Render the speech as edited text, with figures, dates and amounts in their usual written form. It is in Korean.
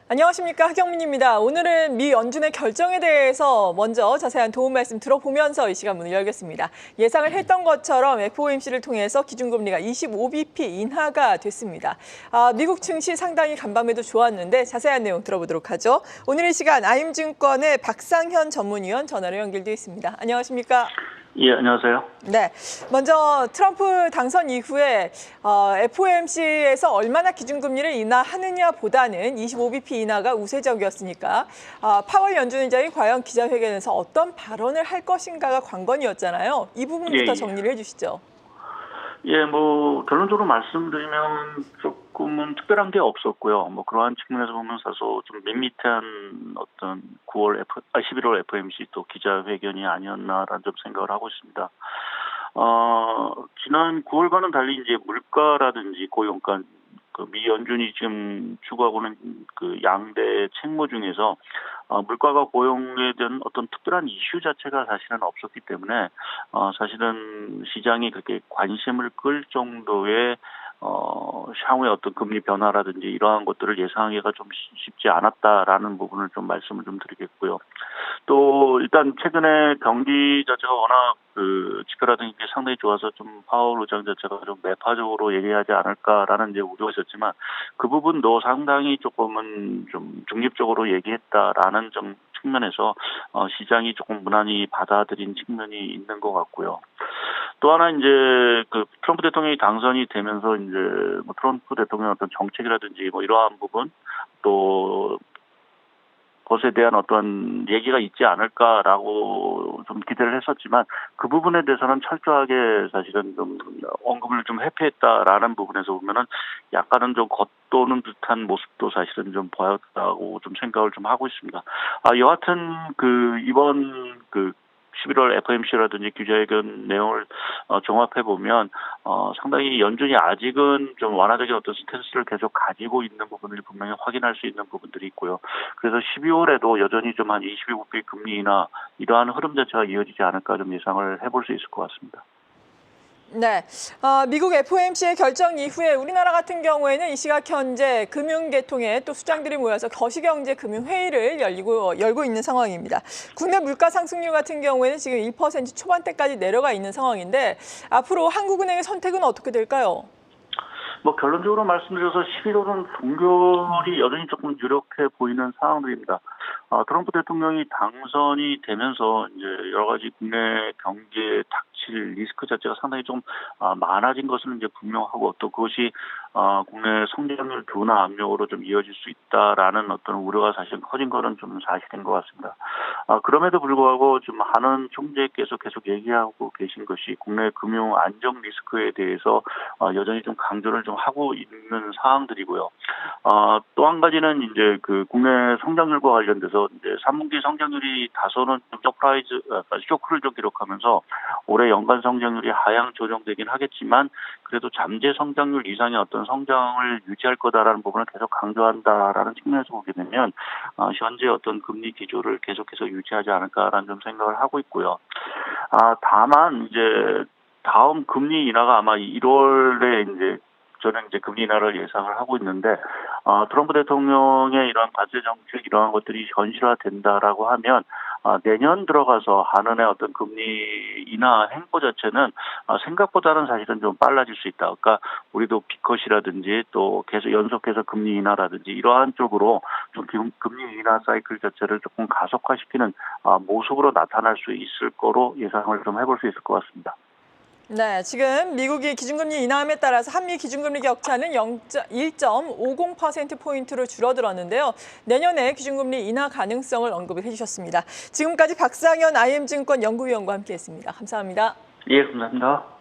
안녕하십니까, 하경민입니다. 오늘은 미 연준의 결정에 대해서 먼저 자세한 도움 말씀 들어보면서 이 시간 문을 열겠습니다. 예상을 했던 것처럼 FOMC를 통해서 기준금리가 25bp 인하가 됐습니다. 미국 증시 상당히 간밤에도 좋았는데 자세한 내용 들어보도록 하죠. 오늘 이 시간 아임증권의 박상현 전문위원 전화로 연결되어 있습니다. 안녕하십니까? 예, 안녕하세요. 네, 먼저 트럼프 당선 이후에 FOMC에서 얼마나 기준금리를 인하하느냐보다는 25bp 인하가 우세적이었으니까 파월 연준의장이 과연 기자회견에서 어떤 발언을 할 것인가가 관건이었잖아요. 이 부분부터 정리를 해주시죠. 예, 결론적으로 말씀드리면 조금은 특별한 게 없었고요. 그러한 측면에서 보면 사실 좀 밋밋한 어떤 11월 FOMC 또 기자회견이 아니었나라는 좀 생각을 하고 있습니다. 지난 9월과는 달리 이제 물가라든지 고용가, 미 연준이 지금 추구하고는 그 양대 책무 중에서 물가가 고용에 대한 어떤 특별한 이슈 자체가 사실은 없었기 때문에 사실은 시장이 그렇게 관심을 끌 정도의 향후의 어떤 금리 변화라든지 이러한 것들을 예상하기가 좀 쉽지 않았다라는 부분을 좀 말씀을 좀 드리겠고요. 또 일단 최근에 경기 자체가 워낙 지표라든지 게 상당히 좋아서 좀 파월 의장 자체가 좀 매파적으로 얘기하지 않을까라는 이제 우려가 있었지만 그 부분도 상당히 조금은 좀 중립적으로 얘기했다라는 좀 측면에서 시장이 조금 무난히 받아들인 측면이 있는 것 같고요. 또 하나 이제 트럼프 대통령이 당선이 되면서 이제 트럼프 대통령의 어떤 정책이라든지 이러한 부분 또 것에 대한 어떤 얘기가 있지 않을까라고 좀 기대를 했었지만 그 부분에 대해서는 철저하게 사실은 좀 언급을 좀 회피했다라는 부분에서 보면은 약간은 좀 겉도는 듯한 모습도 사실은 좀 보였다고 좀 생각을 좀 하고 있습니다. 여하튼 이번 11월 FOMC라든지 기자회견 내용을 종합해 보면 상당히 연준이 아직은 좀 완화적인 어떤 스탠스를 계속 가지고 있는 부분을 분명히 확인할 수 있는 부분들이 있고요. 그래서 12월에도 여전히 좀 한 25bp 금리 인하 이러한 흐름 자체가 이어지지 않을까 좀 예상을 해볼 수 있을 것 같습니다. 네, 미국 FOMC의 결정 이후에 우리나라 같은 경우에는 이 시각 현재 금융계통에 또 수장들이 모여서 거시경제금융회의를 열고 있는 상황입니다. 국내 물가 상승률 같은 경우에는 지금 1% 초반대까지 내려가 있는 상황인데 앞으로 한국은행의 선택은 어떻게 될까요? 결론적으로 말씀드려서 11월은 동결이 여전히 조금 유력해 보이는 상황들입니다. 트럼프 대통령이 당선이 되면서 이제 여러 가지 국내 경기에 닥칠 리스크 자체가 상당히 좀 많아진 것은 이제 분명하고 또 그것이 국내 성장률 둔화 압력으로 좀 이어질 수 있다라는 어떤 우려가 사실 커진 거는 좀 사실인 것 같습니다. 그럼에도 불구하고 지금 한은 총재께서 계속 얘기하고 계신 것이 국내 금융 안정 리스크에 대해서 여전히 좀 강조를 좀 하고 있는 상황들이고요. 또 한 가지는 이제 국내 성장률과 관련돼서 이제 3분기 성장률이 다소는 쇼크를 좀 기록하면서 올해 연간 성장률이 하향 조정되긴 하겠지만 그래도 잠재 성장률 이상의 어떤 성장을 유지할 거다라는 부분을 계속 강조한다라는 측면에서 보게 되면 현재 어떤 금리 기조를 계속해서 유지하지 않을까라는 좀 생각을 하고 있고요. 다만 이제 다음 금리 인하가 아마 1월에 저는 금리 인하를 예상을 하고 있는데 트럼프 대통령의 이러한 관세 정책 이러한 것들이 현실화된다라고 하면 내년 들어가서 한은의 어떤 금리 인하 행보 자체는 생각보다는 사실은 좀 빨라질 수 있다. 그러니까 우리도 비컷이라든지 또 계속 연속해서 금리 인하라든지 이러한 쪽으로 좀 금리 인하 사이클 자체를 조금 가속화시키는 모습으로 나타날 수 있을 거로 예상을 좀 해볼 수 있을 것 같습니다. 네, 지금 미국이 기준금리 인하함에 따라서 한미 기준금리 격차는 1.50%포인트로 줄어들었는데요. 내년에 기준금리 인하 가능성을 언급을 해주셨습니다. 지금까지 박상현 IM증권 연구위원과 함께했습니다. 감사합니다. 예, 감사합니다.